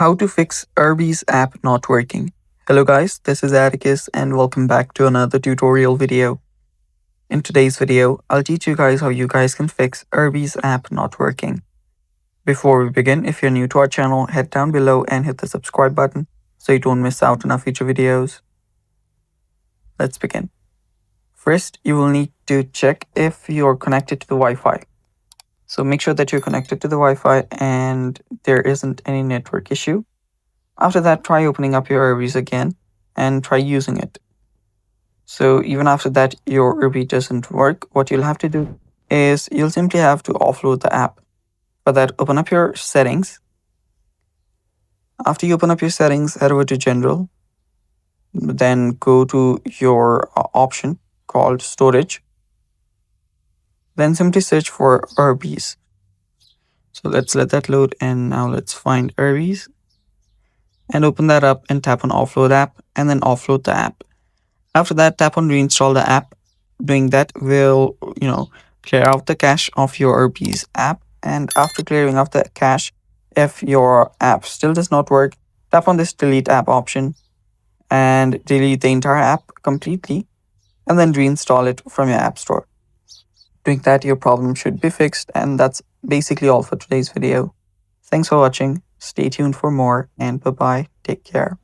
How to fix Arby's app not working. Hello guys, this is Atticus and welcome back to another tutorial video. In today's video, I'll teach you guys how you guys can fix Arby's app not working. Before we begin, if you're new to our channel, head down below and hit the subscribe button so you don't miss out on our future videos. Let's begin. First, you will need to check if you're connected to the Wi-Fi. So make sure that you're connected to the Wi-Fi and there isn't any network issue. After that, try opening up your Arbys again and try using it. So even after that, your Arby doesn't work, what you'll have to do is you'll simply have to offload the app. For that, open up your settings. After you open up your settings, head over to General. Then go to your option called Storage. Then simply search for Arbys. So let's let that load and now let's find Arbys. And open that up and tap on Offload App and then offload the app. After that, tap on Reinstall the app. Doing that will, clear out the cache of your Arbys app. And after clearing out the cache, if your app still does not work, tap on this Delete App option and delete the entire app completely and then reinstall it from your app store. Doing that, your problem should be fixed, and that's basically all for today's video. Thanks for watching. Stay tuned for more, and bye-bye. Take care.